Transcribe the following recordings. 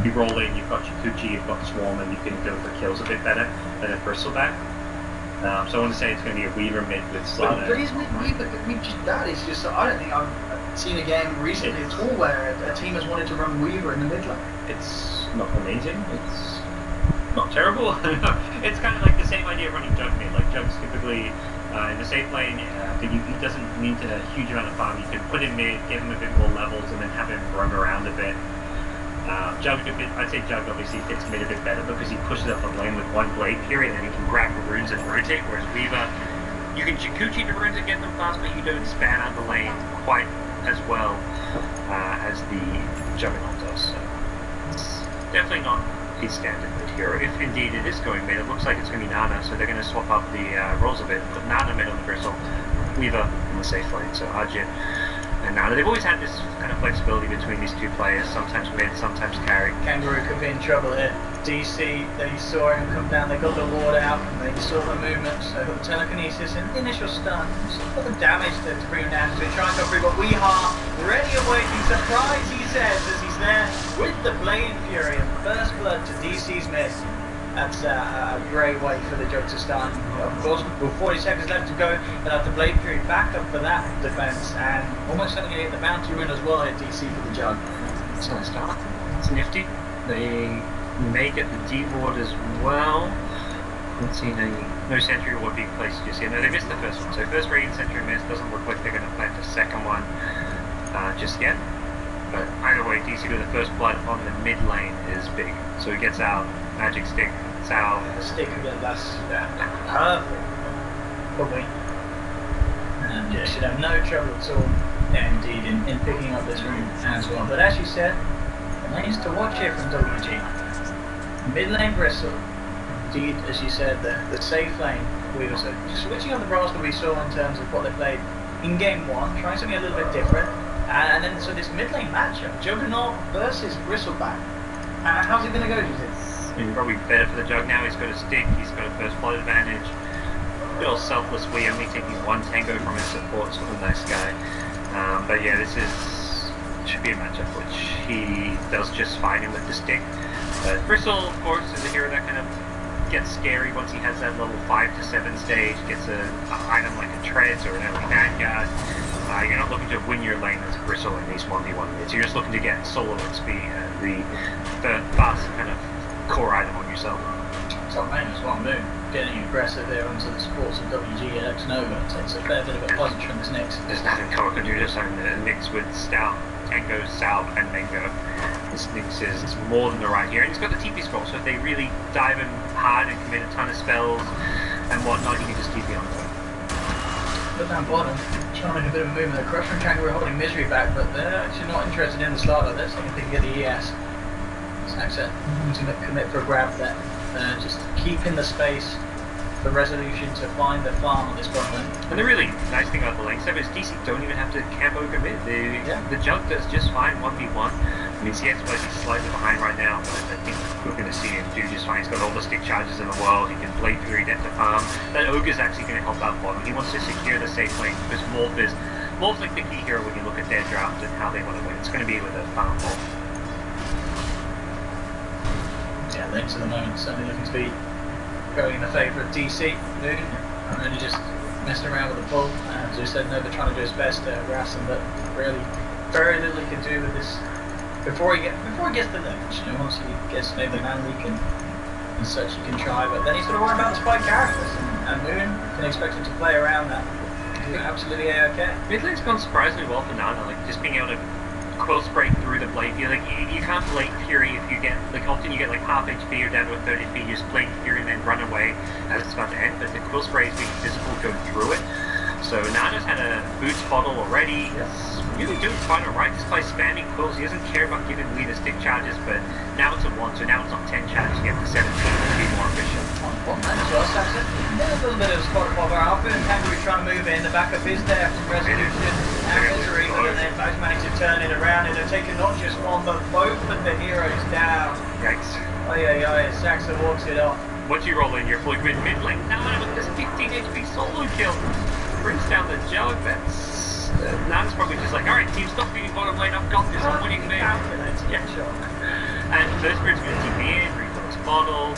You roll in, you've got Chikuchi, you've got Swarm, and you can go for kills a bit better than a Bristleback. So I want to say it's going to be a Weaver mid with Slaughter. But isn't it Weaver? I mean, just that is just. I don't think I've seen a game recently at all where a team has wanted to run Weaver in the mid lane. It's not amazing. It's not terrible. It's kind of like the same idea of running Jug mid. Like Jug's typically in the safe lane, he doesn't need a huge amount of farm. You can put him mid, give him a bit more levels, and then have him run around a bit. Jug, I'd say Jug obviously fits mid a bit better because he pushes up the lane with one blade period, and then he can grab the runes and rotate. Whereas Weaver, you can Chikuchi the runes and get them fast, but you don't span out the lane quite as well as the Juggernaut does. So it's definitely not his standard mid hero. If indeed it is going mid, it looks like it's going to be Nana, so they're going to swap up the roles a bit. Put Nana mid on the Bristle, Weaver in the safe lane, so Ajit and Nana. They've always had this kind of flexibility between these two players, sometimes mid, sometimes carry. Kangaroo could be in trouble here. DC, they saw him come down, they got the ward out, and they saw the movements, they got the telekinesis and the initial stun. Got the damage to bring him down, so try and come through, but Weehaw ready and waiting, surprise he says, as he's there with the Blade Fury, and first blood to DC's mid. That's a great way for the Jug to start. Of course, with 40 seconds left to go, they'll have the Blade Fury back up for that defense, and almost certainly hit the bounty rune as well at DC for the Jug. That's a nice start. It's nifty. They may get the D ward as well. Haven't seen no sentry ward being placed just yet. No, they missed the first one. So first Radiant sentry missed. Doesn't look like they're going to plant the second one just yet. But either way, DC with the first blood on the mid lane is big. So he gets out, magic stick, it's out. The stick again, that's perfect. Probably. And yeah, should have no trouble at all, indeed, in picking up this rune as well. But as you said, the lanes to watch here from WG. Mid lane Bristle, indeed, as you said, the safe lane. We were switching on the roster we saw in terms of what they played in game one, trying something a little bit different. And then, so this mid lane matchup, Juggernaut versus Bristleback. How's it going to go, do you think? He's probably better for the Jug now. He's got a stick, he's got a first blood advantage. Real selfless Wee, only taking one tango from his support, sort of a nice guy. But yeah, this should be a matchup which he does just fine in with the stick. But Bristle, of course, is a hero that kind of gets scary once he has that level 5 to 7 stage, gets an item like a Treads or an early Vanguard. You're not looking to win your lane as a Bristle in these 1v1 mids. You're just looking to get solo XP, the fast kind of core item on yourself. Top lane is one move. Getting aggressive there onto the supports of WG and X Nova. Takes a fair bit of a punch from this Nyx. There's nothing Koa can do to own the Nyx with Stout, Tango, Salve, and Mango. This Nyx is more than the right here. And he's got the TP scroll, so if they really dive in hard and commit a ton of spells and whatnot, you can just TP on them. But down bottom, trying to make a bit of a movement. The Crusher and Kangaroo are holding Misery back, but they're actually not interested in the Slaughter. They're saying if they can get the ES. Saxa to commit for a grab there. Just keeping the space for Resolution to find the farm on this bottom lane. And the really nice thing about the lane step is DC don't even have to camp over mid. The Jug does just fine 1v1. I mean, CS is slightly behind right now, but I think we're going to see him do just fine. He's got all the stick charges in the world. He can Blade Fury death to farm. That Ogre's actually going to help out bottom. He wants to secure the safe lane because Morph's like the key hero when you look at their draft and how they want to win. It's going to be with a farm Morph. Yeah, lanes at the moment certainly looking to be going in the favour of DC. Moon only just messing around with the pull. As you said, Nova trying to do his best to harass him, but really very little he can do with this before he gets the leverage. You know, once he gets maybe the man leak and such, he can try, but then he's got to worry about the spike characters, and Moon can expect him to play around that. Absolutely A-OK. Mid lane's gone surprisingly well for Nana, like just being able to quill spray through the blade. You can't Blade Fury if you get, like often you get like half HP or down to a third HP, you just Blade Fury and then run away as it's about to end, but the quill spray is being physical, go through it. So Nana's had a boots bottle already. He's really doing quite alright just by spamming quills. He doesn't care about giving Lee the stick charges, but now it's a 1, so now it's not 10 charges, you get to 17 to be more efficient. One man as well, Saxon. There's a little bit of a spot bother. Alpha and Kangaroo trying to move in. The backup is there from Resolution and Misery, but then they've both managed to turn it around, and they're taking not just one, but both of the heroes down. Yikes. Saxon walks it off. Once you roll in your full grid mid lane, Nana with this 15 HP solo kill brings down the Jug. That's Nana's probably just like, alright team, stop beating bottom lane, I've got this, I'm winning mid. Yeah, sure. And First Spirit's going to TP in, refill his bottle.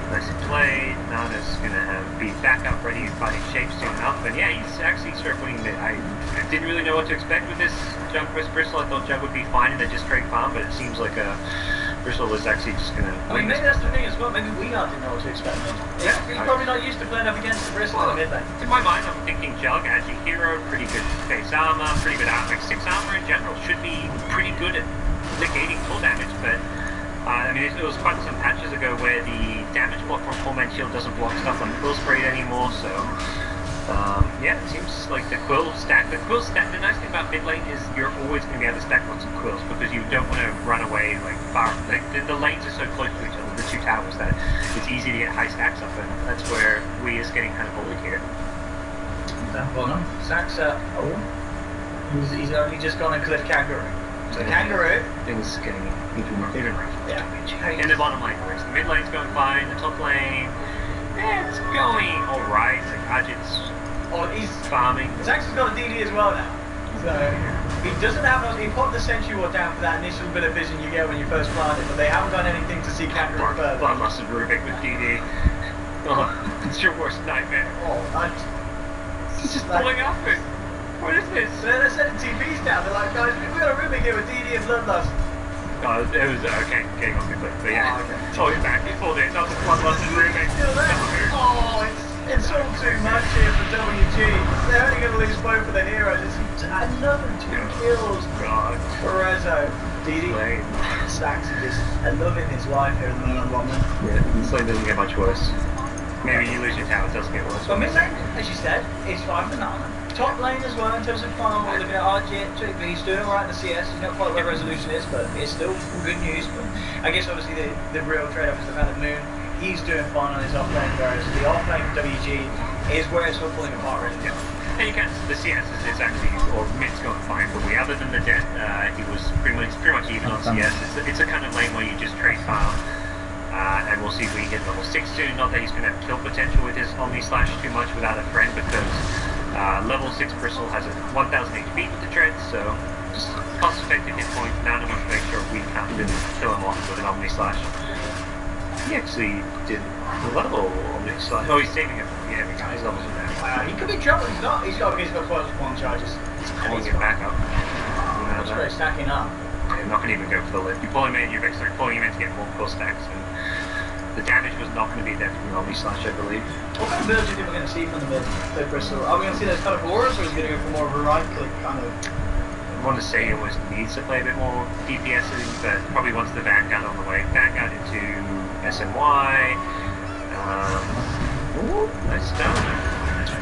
Nicely played. Nana's going to be back up ready to fight shape soon enough. And yeah, he's actually started putting the... I didn't really know what to expect with this Jug vs Bristle. I thought Jug would be fine in the just straight farm, but it seems like Bristle is actually just going to... I mean, maybe that's the thing as well. Maybe we didn't know what to expect. Yeah, he's probably not used to playing up against the Bristle in the mid lane. In my mind, I'm thinking Jug, edgy hero, pretty good base armor, pretty good armor. Like 6 armor in general should be pretty good at negating full damage, but I mean, it was quite some patches ago where the damage block from Full Man Shield doesn't block stuff on Quill Sprayed anymore, so yeah, it seems like the Quill stack, the nice thing about mid lane is you're always going to be able to stack lots of Quills because you don't want to run away like far, like the lanes are so close to each other, the two towers, that it's easy to get high stacks up, and that's where we is getting kind of bullied here. Well, no, Sax, he's only just gone and Cliff Kangaroo. So Kangaroo. Things getting even right. Yeah. In the bottom lane, whereas the mid lane's going fine, the top lane, it's going alright. Like Ajit's he's farming. Sax has got a DD as well now. So he doesn't have those. He put the Sentry Ward down for that initial bit of vision you get when you first plant it, but they haven't done anything to see Kangaroo further. Bloodlusted Rubik with DD. Oh, it's your worst nightmare. He's just pulling up it. What is this? They're sending TPs down. They're like, guys, we've got a Rubik here with DD and Bloodlust. Oh, it was okay, getting off quickly, but yeah. Oh, he's back. He pulled it. That was a bloodlusted Rubik. Still there. Oh, it's all too much here for WG. They're only going to lose both of the heroes. It's another 2 kills for Rezo. DD Stacks is just loving his life here in the middle of Yeah, this lane doesn't get much worse. Maybe you lose your tower, it does get worse. But mid lane, as you said, is 5 for 9. Top lane as well in terms of farm, we're looking at RG, JB, he's doing alright in the CS, he's not quite where resolution is, but it's still good news. But I guess obviously the real trade-off is the fact that Moon, he's doing fine on his off lane, whereas the off lane for WG is where it's all pulling apart really. Yeah. And you can, the CS is actually, or mid's going fine for me, other than the death, he was pretty much even on CS. It's a kind of lane where you just trade farm. And we'll see if we hit level 6 soon. Not that he's going to have kill potential with his Omni Slash too much without a friend, because level 6 Bristle has a 1000 HP with the treads, so just cost effective hit point. Now I want to make sure we can't kill him off with an Omni Slash. He actually did the level Omni Slash. Oh, he's saving it. Yeah, we got his levels are down. He could be in trouble. He's got 12 charges. He's pulling it back up. That's great, stacking up. I'm not going to even go for the lift. You pull him in, you're basically pulling him in to get multiple stacks, and the damage was not going to be there from the Omni Slash, I believe. What kind of builds do you think we're going to see from the mid Bristle? Are we going to see those kind of auras, or is he going to go for more of a right-click kind of... I want to say he almost needs to play a bit more DPSing, but probably wants the Vanguard on the way. Vanguard into SNY. Ooh, nice stun.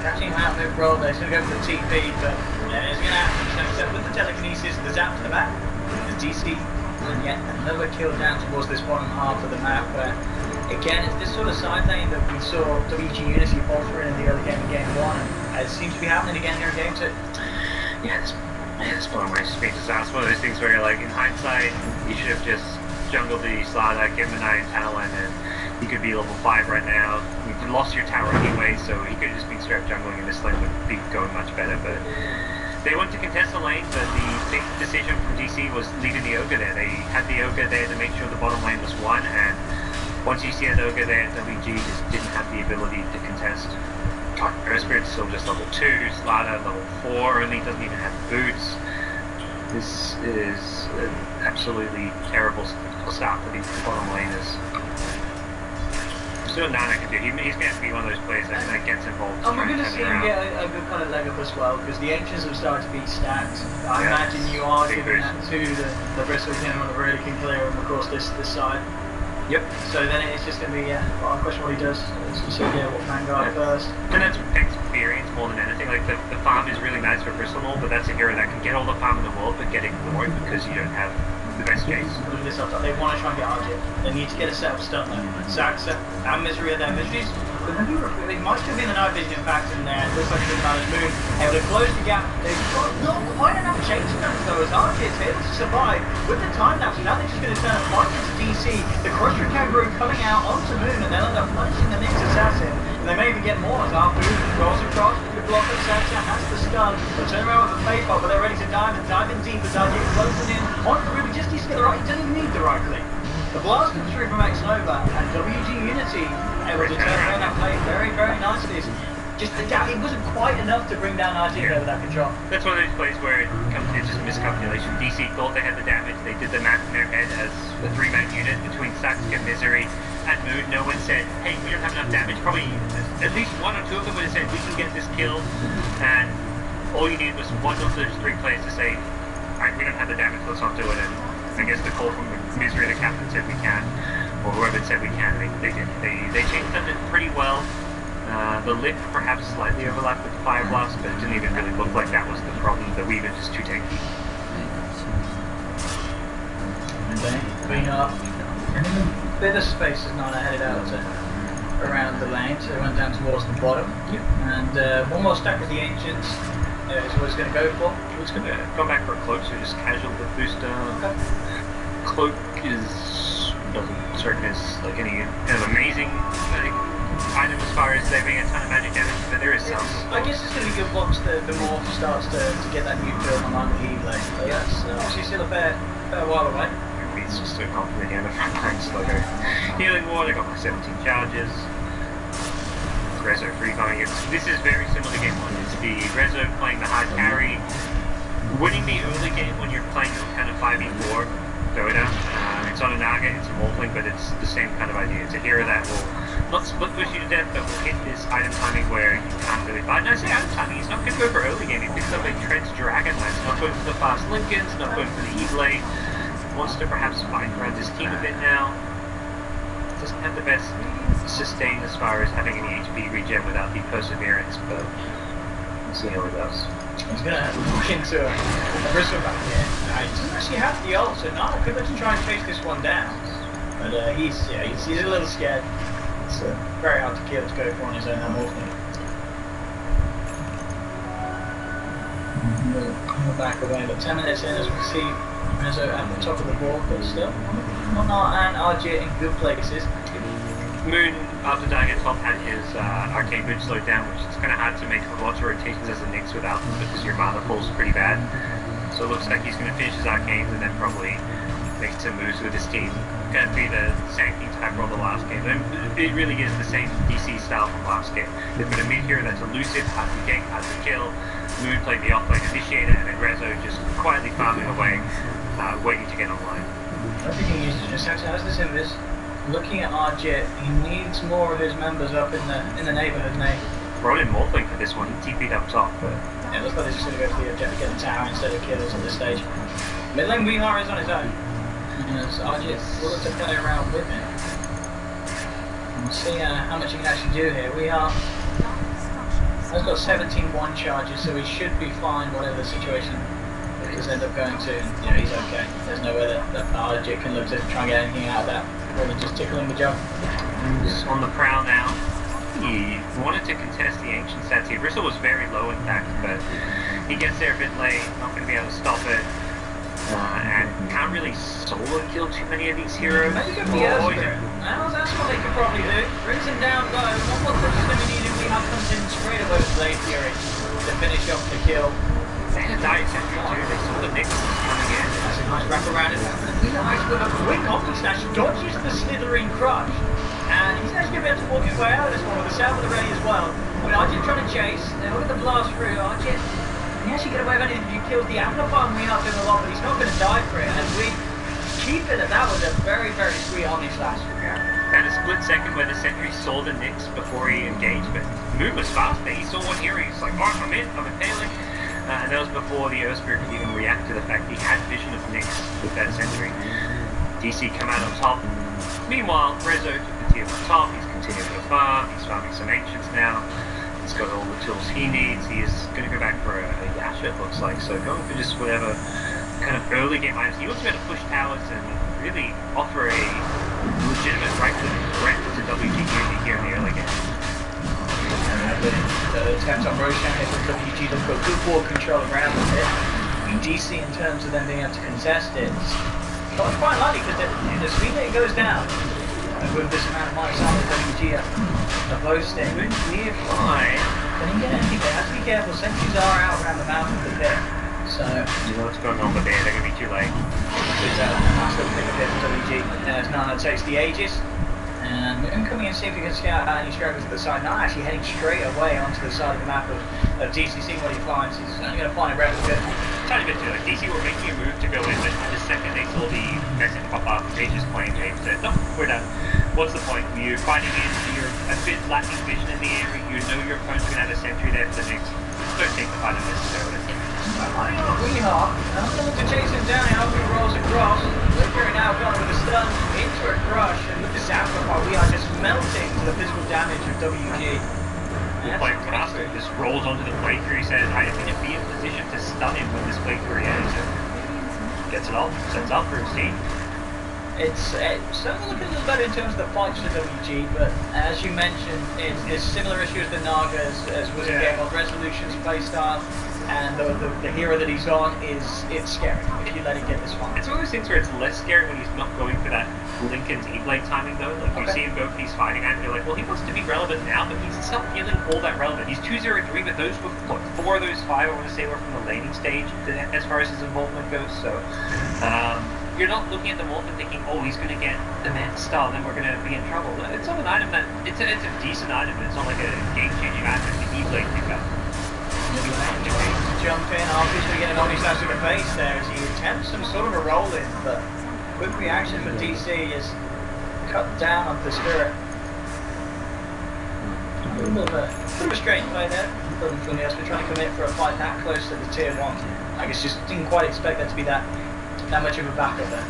Catching him out, no problem. He's going to go for the TP, but yeah, it's going to happen. He's going to step with the telekinesis, the zap to the back, the DC, and yet another kill down towards this bottom half of the map where, again, it's this sort of side lane that we saw WG Unity faltering in the early game of Game 1, and it seems to be happening again here in Game 2. Yeah, this bottom lane just makes us one of those things where you're like, in hindsight, you should have just jungled the Slardar, give him an Iron Talon, and he could be level 5 right now. You've lost your tower anyway, so he could have just been straight up jungling, and this lane would be going much better, but they went to contest the lane, but the big decision from DC was leaving the Ogre there. They had the Ogre there to make sure the bottom lane was won, and once you see an Ogre there, WG just didn't have the ability to contest. Earth Spirit's still just level 2, Slardar level 4, only doesn't even have boots. This is an absolutely terrible start for these bottom laners. Still Nana can do. He's going to be one of those players that gets involved. And we're going to see him get a good kind of leg up as well, because the Ancients have started to be stacked. I imagine you are giving that to the Bristol team on a really can clear him across this side. Yep. So then it's just going to be, well, I question what he does. So what Vanguard first. And that's experience more than anything. Like the farm is really nice for Bristol, but that's a hero that can get all the farm in the world but get ignored because you don't have the best chase. Look at this up top. They want to try and get RJ. They need to get a set of stun there. Saxa and Misery are there. Misery's it might still be the night vision factor in there. It looks like a good amount of move. Able to close the gap. They've got not quite enough chase guns though as RJ's able to survive with the time lapse. Now they're just going to turn it right into DC. The Crusher Kangaroo coming out onto Moon, and they'll end up punishing the next assassin. And they may even get more as our Moon rolls across. The block of Saxa has the stun. They'll turn around with the face pop, but they're ready to dive in deep as RJ closing in on Ruby. Just needs to get the right. He doesn't even need the right click. The blast comes through from X-Nova, and WG Unity able to turn around that play very, very nicely. Just it wasn't quite enough to bring down RG over that control. That's one of those plays where it's just a miscalculation. DC thought they had the damage, they did the math in their head as a 3-man unit between Saxka, Misery, and Moon. No one said, hey, we don't have enough damage. Probably at least 1 or 2 of them would have said, we can get this kill. And all you need was 1 of those 3 players to say, alright, we don't have the damage, let's not do it. And I guess the call from Misery, the captain, said we can. Or whoever said we can, they did. They changed them pretty well. The lift perhaps slightly overlapped with the Fire Blast, but it didn't even really look like that was the problem. The Weaver just too tanky. And then clean up. And in a bit of space as Nana headed out around the lane, so it went down towards the bottom. Yep. And one more stack of the Ancients is what it's going to go for. It's going to go back for a Cloak, so just casual with booster. Okay. Cloak doesn't serve as like any kind of amazing item as far as saving a ton of magic damage, but there is some. I guess it's going to be good once the morph starts to get that new build on the heat lane. But yeah, it's obviously still a fair while away. It's just so confident here in the front lines. Like a healing ward, I got my 17 charges. Rezo free coming. This is very similar to game 1. It's the Rezo playing the hard carry, winning the early game when you're playing kind of 5v4 dota. It's on a Naga, it's a Morphling, but it's the same kind of idea. It's a hero that will not split push you to death, but will hit this item timing where you can't really fight. And I say item timing, he's not going to go for early game. He picks up a Tread's Dragon Lance, not going for the fast Lincolns, not going for the E-Blade. Wants to perhaps fight around his team a bit now. Doesn't have the best sustain as far as having any HP regen without the Perseverance, but we'll see how it goes. He's going to look into a Bristle back here. He doesn't actually have the ult, so Nana could actually try and chase this one down. But he's a little scared. It's very hard to kill to go for on his own, that Morphling. We'll back away, but 10 minutes in as we see Rezo at the top of the board, but still, Monar and RG in good places. Moon, after dying at top, had his arcane bridge slowed down, which is kind of hard to make lots of rotations as a Nyx without them because your mana pool's pretty bad. So it looks like he's going to finish his arcanes and then probably make some moves with his team. Going to be the Sanctity type role the last game. And it really is the same DC style from last game. They've got a mid hero that's elusive, hard to gank, hard to kill. Moon played the offlane initiator, and then Rezo just quietly farming away, waiting to get online. I think he needs to just as this in this. Looking at RJ, he needs more of his members up in the neighbourhood now. Brought in Morphling for this one, he TP'd up top, but yeah, looks like they're just going to go for the objective, get the tower instead of killers at this stage. Mid lane Weehar is on his own. So RJ will look to play around with him. We'll see how much he can actually do here. Weehar has got 17 1 charges, so he should be fine whatever the situation does end up going to. You know, he's okay. There's no way that RJ can look to try and get anything out of that. Really just tickling the jump. He's on the prowl now. He wanted to contest the ancient stats here. Bristle was very low in fact, but he gets there a bit late, not going to be able to stop it. And can't really solo kill too many of these heroes. Maybe go for the Earthspirit. Well, that's what they could probably do. Brings him down low. One more touch is going to be needed. We have comes in straight away with Blade Fury to finish off the kill. They had a Dire Sentry too. They saw the Nyx coming in. That's a nice wrap around it. Nice with a quick Omni Slash. Dodges the Slithering Crush. And he's actually going to be able to walk his way out of this one with the South of the Ready as well. I mean, RJ trying to chase. They look at the blast through. RJ, he actually get away with anything if he kills the Amplifier, and we're not doing a lot, but he's not going to die for it. And we keep it that was a very, very sweet Omni Slash. Yeah. And a split second where the Sentry saw the Nyx before he engaged, but Moon was fast there. He saw one hero. He's like, oh, I'm impaling. And that was before the Earthspirit could even react to the fact he had vision of Nyx with that Sentry. DC come out on top. Meanwhile, Rezo took the team on top. He's continuing to farm. He's farming some Ancients now. He's got all the tools he needs. He is going to go back for a Yasha, it looks like. So going for just whatever kind of early game items. He wants to be able to push towers and really offer a legitimate right to threat to WG Unity here in the early game. The attempt on Roshan here from WG, they've got good board control around it. DC in terms of them being able to contest it, it's quite likely because the speed that it goes down with this amount of mics out of WG are boasting. Nearby. Can he get anything? They have to be careful. Sentries are out around the mouth of the pit. So You know what's going on, but they're going to be too late. there's a nice little thing here for WG. As Nana takes the Aegis. And coming in, see if he can scout out any struggles at the side. Not actually heading straight away onto the side of the map of DC, seeing what he finds. He's only going to find a replicate. Tiny bit too late. DC were making a move to go in, but the second they saw the message pop up, they just claimed James said, no, we're done. What's the point? You're fighting in, you're a bit lacking vision in the area, you know your opponent's going to have a sentry there for the next. Don't take the fight unnecessarily. We are. I'm going to chase him down. How he rolls across. Licker now gone with a stun into a crush, and with the sacrifice, we are just melting to the physical damage of WG. Like Master just rolls onto the breaker. He says, I am going to be in position to stun him when this breaker ends. Gets it off, sets up for his team. It's certainly looking a little better in terms of the fights for WG, but as you mentioned, it's similar issues with Naga as was in game of Resolution's playstyle. And the hero that he's on it's scary if you let him get this one. It's one of those things where it's less scary when he's not going for that Lincoln's E-Blade timing though. Like you see him go for these fighting and you're like, well, he wants to be relevant now, but he's not feeling all that relevant. He's 2-0-3, but those were what, 4 of those 5 I want to say were from the laning stage as far as his involvement goes. So you're not looking at the wolf and thinking, oh, he's going to get the man star, then we're going to be in trouble. It's not an item that it's a decent item, but it's not like a game-changing item like the E-Blade pickup. Jump in, obviously getting on his side to the face there as he attempts some sort of a roll in, but quick reaction from DC is cut down on the spirit. A little bit of a strange play there from Junior. We're trying to commit for a fight that close to the tier 1. I guess just didn't quite expect that to be that much of a backup there.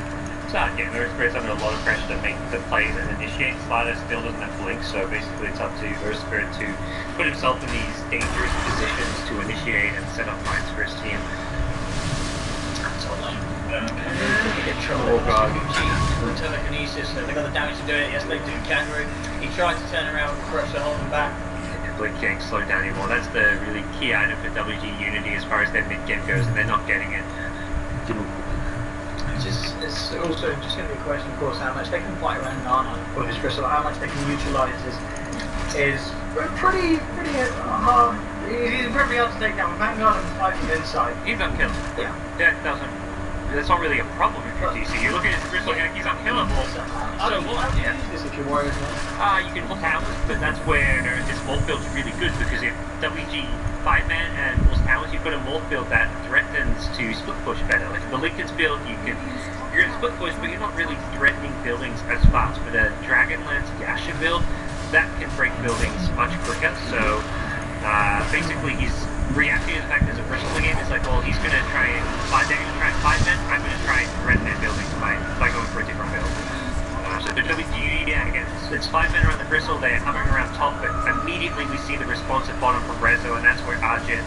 It's not getting Spirit's under a lot of pressure to make the plays and initiate. Slider still doesn't have blink, so basically it's up to Spirit to put himself in these dangerous positions to initiate and set up fights for his team. Oh god. Telekinesis, they got the damage to do it. Yes, they do. Kangaroo, he tried to turn around with Crusher holding back. Blink can't slow down anymore. That's the really key item for WG Unity as far as their mid-game goes, and they're not getting it. It's also just going to be a question, of course, how much they can fight around Nana or his crystal, how much they can utilise is pretty hard. He's pretty hard to take down. Vanguard and fight from inside. He's unkillable. Yeah. That's not really a problem if you're DC. You're looking at the crystal and he's unkillable. So what? Yeah. If you're worried you can pull towers, but that's where this morph build's really good because if WG 5-man and pulls towers, you've got a morph build that threatens to split push better. Like the Lincoln's build, you're going to split push, but you're not really threatening buildings as fast. But a Dragonlance Yasha build, that can break buildings much quicker. So basically he's reacting to the fact there's a Bristol game. It's like, well, he's going to try and they're going to try and 5-man, I'm going to try and threaten their buildings by going for a different build. So the WG, again, it's 5-men around the Crystal, they're hovering around top, but immediately we see the response at bottom from Rezo, and that's where Arjit,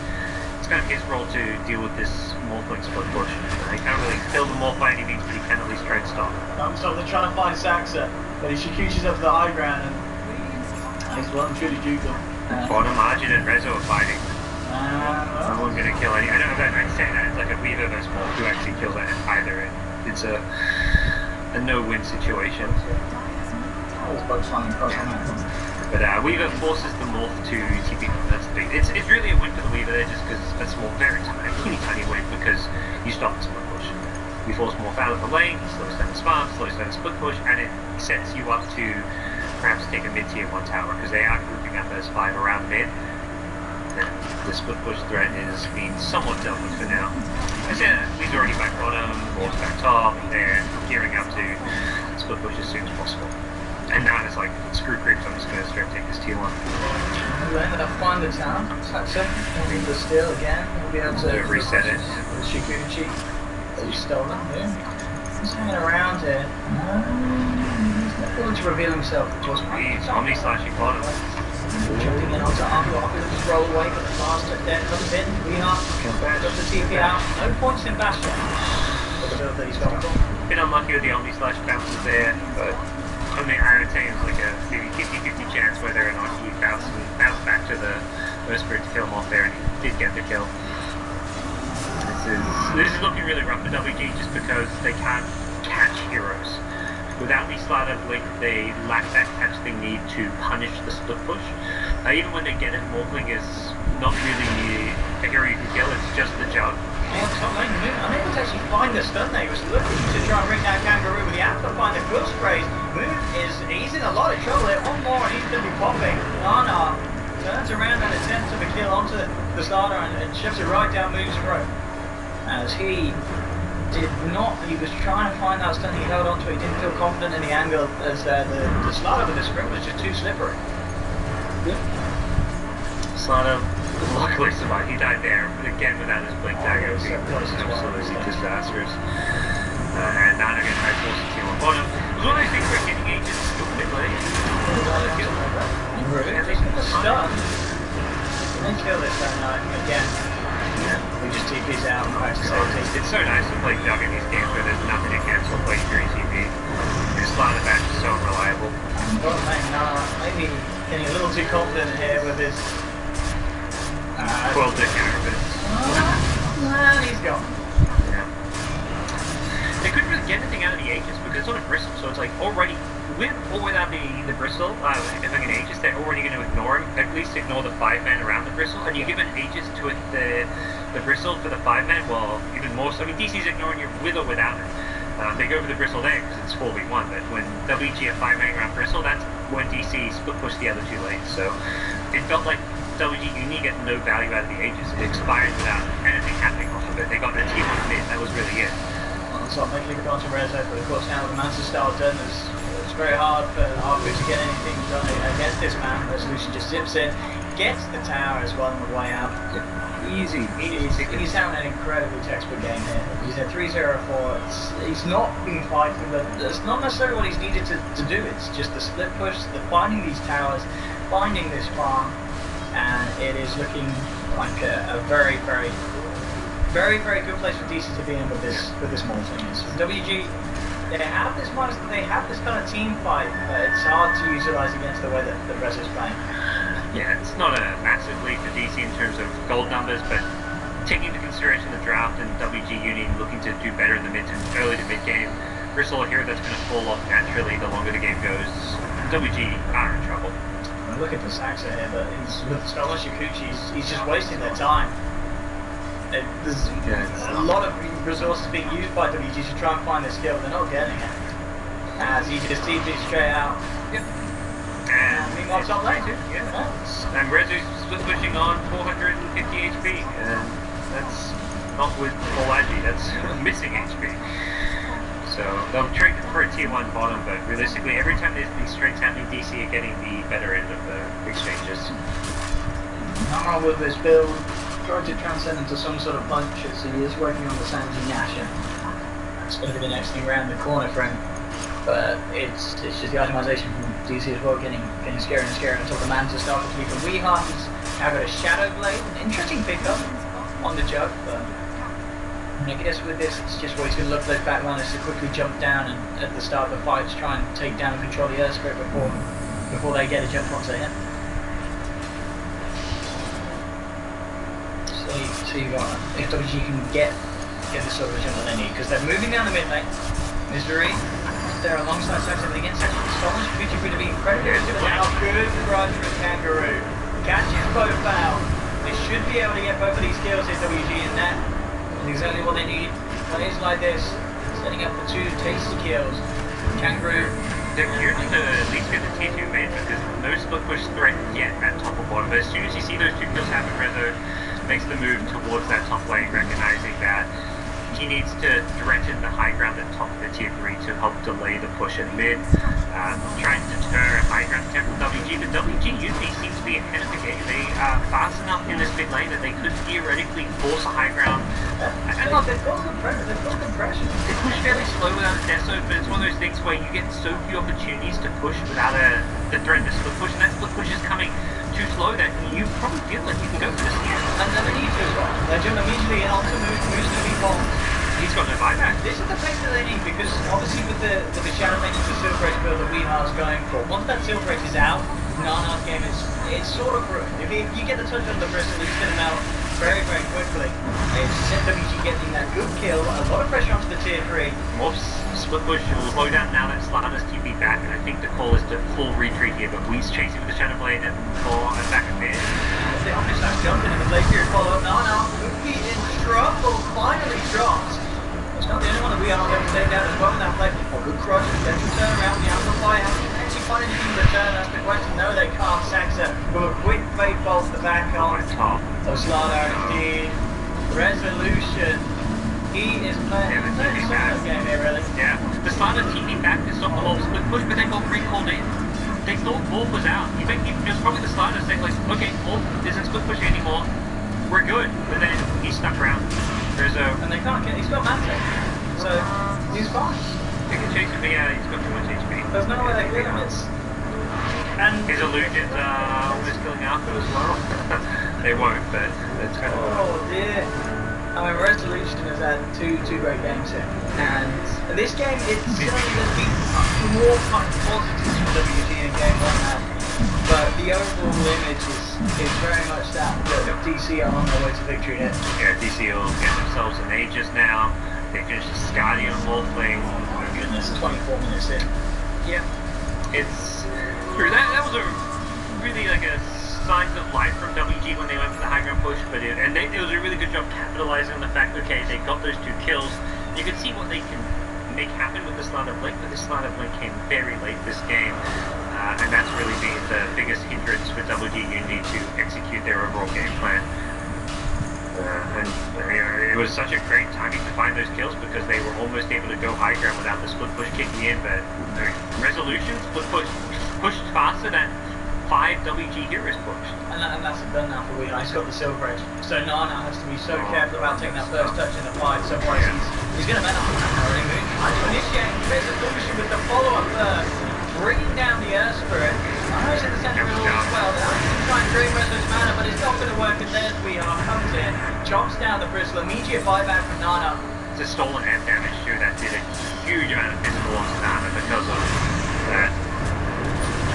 it's kind of his role to deal with this Morphling split push. He can't really kill the Morph by any means, but he can at least try and stop. So they're trying to find Saxa, but he Shikuchi's up to the high ground, and he's well and truly duped them. Bottom, Arjit and Rezo are fighting. No one's going to kill any. I don't know if I'd say that. It's like a Weaver versus Morph who actually kills either. It's a no-win situation. But Weaver forces the Morph to TP. That's the big. It's really a win for the Weaver there, just because it's a small, very tiny win because you stop the split push. You force Morph out of the lane, he slows down the spam, slows down the split push, and it sets you up to perhaps take a mid-tier 1 tower because they are grouping up those 5 around mid. The split push threat is being somewhat dealt with for now. I said he's already back bottom, Morph's back top, they're gearing up to split push as soon as possible. And now it's like, screw creeps, I'm just going to straight take this tier 1. We'll end up find the town, Saxa, read the steal again, we'll be able to reset it. The Shikuchi that you stolen, yeah. He's hanging around here. He's not going to reveal himself to us. He's omni-slashing bottom. Jumping in onto Argo, just roll away, but the master then comes in. We are just the TP out. No points in Bastion. For the build that he's got. Bit unlucky with the omni-slash bounces there, but I mean, I would say it's like a maybe 50-50 chance whether or not he bounced back to the Spirit to kill him off there, and he did get the kill. This is looking really rough for WG just because they can't catch heroes. Without the Slider Blink, they lack that catch they need to punish the split push. Even when they get it, Morphling is not really a hero you can kill, it's just the jug. Top lane move, unable to actually find the stun there. He was looking to try and bring down Kangaroo, but he has to find the quill sprays. He's in a lot of trouble here. One more and he's going to be popping. Nana turns around and attempts to kill onto the starter and shoves it right down Moon's throat. As he was trying to find that stun, he held onto it, he didn't feel confident in the angle as the starter with the sprint was just too slippery. Yep. Slaughter luckily survived. He died there, but again without his blink dagger, it was absolutely disastrous. And Nana gets high force to on bottom. It was one of those things where getting agents still a bit late. Stun. They kill this again. Yeah. We just TP's out and back to safety. It's so nice to play Jug in these games where there's nothing to cancel play during TP. This line of match is so unreliable. Maybe getting a little too confident here with his well, dick and he's gone. Yeah. They couldn't really get anything out of the Aegis because it's on a bristle, so it's like already, with or without the bristle, having an Aegis, they're already going to ignore him, at least ignore the 5-man around the bristle, and you give an Aegis to the bristle for the 5-man, well, even more so. I mean, DC's ignoring you with or without it. They go for the bristle there because it's 4v1, but when WG a 5-man around bristle, that's when DC split push the other 2 lanes, so it felt like WG Uni get no value out of the Aegis. It expired without anything happening off of it. They got the T1 mid, that was really it. So I'm making a to Rezo, but of course now the Mansa style done, it's very hard for Arbu to get anything done against this man. Resolution just zips in, gets the tower as well on the way out. Easy. He's having an incredibly textbook game here. He's at 3-0-4. He's not been fighting, but that's not necessarily what he's needed to do. It's just the split push, the finding these towers, finding this farm, and it is looking like a very, very, very, very good place for DC to be in with this small team. WG, they have this kind of team fight, but it's hard to utilize against the way that the rest is playing. Yeah, it's not a massive lead for DC in terms of gold numbers, but taking into consideration the draft and WG Uni looking to do better in the early to mid game, Bristle here that's going to fall off naturally the longer the game goes. WG are in trouble. Look at the Saxa here, but with Stolar Shikuchi, he's just wasting their time. There's a lot of resources being used by WG to try and find this skill, they're not getting it. As he just TP's straight out. Yep. And meanwhile, top lane too. Yeah. And Rezu's split pushing on 450 HP, and that's not with full Agi, that's missing HP. So they'll trade for a tier 1 bottom, but realistically, every time there's these strengths happening, DC are getting the better end of the exchanges. Nara with this build, trying to transcend into some sort of punch as he is working on the Sanji Nasher. It's going to be the next thing around the corner for him. But it's just the itemization from DC as well, getting scarier and scarier until the Manta starts to keep a Weeheart. He's now got a Shadow Blade, an interesting pickup on the Jug, but I guess with this, it's just what he's going to look for those backliners to quickly jump down and at the start of the fight try and take down and control the Earthscript before they get a jump onto him. See if WG can get the sort of jump that they need, because they're moving down the mid lane. Misery, they're alongside Saxon, but against Saxon, Stolar's future going to be incredibly difficult. Now, good run from Kangaroo. Catches both out. They should be able to get both of these kills in WG and that. Exactly what they need. Plays like this, setting up for 2 tasty kills. Kangaroo. They're curious to at least get the tier 2 made because no split push threat yet at top or bottom. But as soon as you see those 2 kills happen, Rezo makes the move towards that top lane, recognizing that he needs to threaten the high ground at top of the tier 3 to help delay the push at mid. Trying to deter a high ground attempt from WG, but WG usually seems to be ahead of the game. They are fast enough in this mid lane that they could theoretically force a high ground. They've got good pressure. They push very slow without a deso, but it's one of those things where you get so few opportunities to push without the threat to split push, and that split push is coming too slow that you probably feel like you can go for this here. And then they need to as well. They jump immediately in onto moves to be bombed. He's got no buyback. This is the place that they need, because obviously with the Shadow Lane into Silk Race build that Weehar's going for, once that Silk Race is out, Nana's game it's sort of ruined. If you get the touch on the Bristle, he's going to melt very, very quickly. It's WG getting that good kill, a lot of pressure onto the tier 3. More split push will slow down now that Slana's TP back, and I think the call is to full retreat here, but Wee's chasing with the Shadow Blade and for a back of mid. The Omnistar jumping in the play period follow-up. Nana could be in Truffle finally drops. It's not the only one that we are going to take down as well in that play. Oh, good crush, potential turnaround, the amplifier. How can you actually find anything to return? That's the question. No, they can't. Saxa with a quick fade falls to back on. Oslada indeed. Resolution. He is playing a solid game here, really. Yeah. The Slada teaming back to stop the whole split push, but they got recalled in. They thought Morph was out. It was probably the Slada saying like, okay, Morph isn't split push anymore. We're good. But then he stuck around. And they can't get, he's got Mante, so he's fine. They can chase him, but yeah, he's got too much HP. There's no way they can him, and his illusions almost killing Alpha as well. They won't, but it's kind of... Oh dear. I mean, Resolution has had two great games here, and this game, it's certainly there's been more kind of positives for WG in game one now, but the overall image is very much that DC are on their way to victory here. Yeah, DC will get themselves an Aegis now. They finished the Guardian Wolfling. Oh my goodness, 24 minutes in. Yeah, it's true. That was a really like a signs of life from WG when they went for the high ground push, but it was a really good job capitalizing on the fact, okay, they got those 2 kills. You can see what they can make happen with the Slaughter Blink, but the Slaughter Blink came very late this game, and that's really been the biggest hindrance for WG Unity to execute their overall game plan. And it was such a great timing to find those kills because they were almost able to go high ground without the split push kicking in, but Resolution split push pushed faster than 5 WG heroes pushed. And that's done now for Wheeler. He's got the silver edge. So Nana has to be so careful about taking that first touch in the fight, otherwise he's going to benefit from that already. Initiating Resolution with the follow-up first, bringing down the Earth Spirit. I know he's in the centre of it all as well. They're going to try and drain Resolution mana, but it's not going to work, and there's VR comes in, chops down the Bristle, immediate buyback from Nana. It's a stolen hand damage too, that did a huge amount of physical loss to Nana because of that.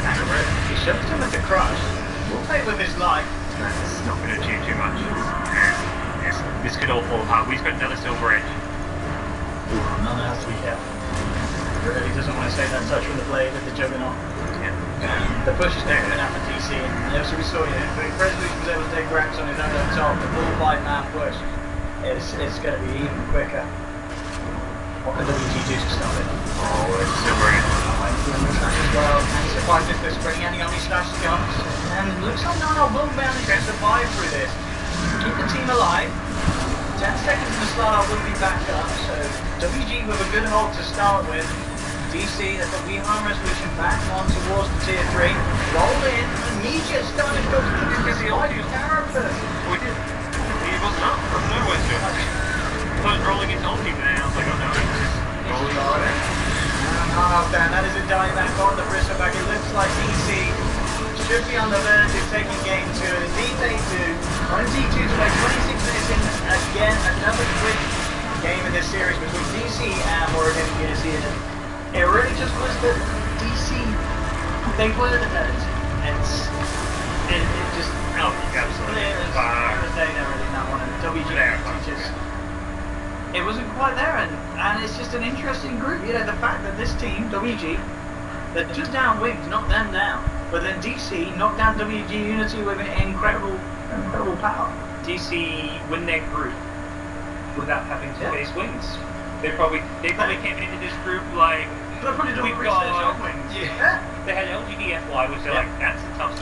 He shoved him with the crush. We'll play with his life. That's not going to achieve too much. Yes, this could all fall apart. We've got another silver edge. Ooh, Nana has to be careful. He really doesn't want to save that touch from the blade with the Juggernaut. Yeah. The push is taken out for DC, and also we saw, Resolution was able to take Grax on his own on top. The full 5-man push it's going to be even quicker. What can WG do to stop it? Oh, it's silver edge. Slash as well, and he's survived with this spring, and he only slashed the guns. And it looks like Nana will manage to survive through this. Keep the team alive. 10 seconds in the start will be back up, so WG with a good hold to start with. DC, they've got VR Resolution back on towards the tier 3. Roll in, immediate stun and go to the character. We did. He was not from nowhere to it. I was rolling into ulti, but then I was like, oh no, it's just rolling in. Half down, that is a dive back on the Bristol back. It looks like DC should be on the verge of taking game 2, and indeed they do. On D2 to play 26 minutes in, again, another quick game in this series between DC and Oregon Unity. It really just was that DC, they were the better team. It just, absolutely. Clear as day there in that one, and WG just... It wasn't quite there, and it's just an interesting group. You know, the fact that this team, WG, they're just down wings, not them now. But then DC knocked down WG Unity with incredible power. DC win their group without having to face wings. They probably came into this group like, we've got wings. Yeah. They had LGD FY, which they're like, that's the tough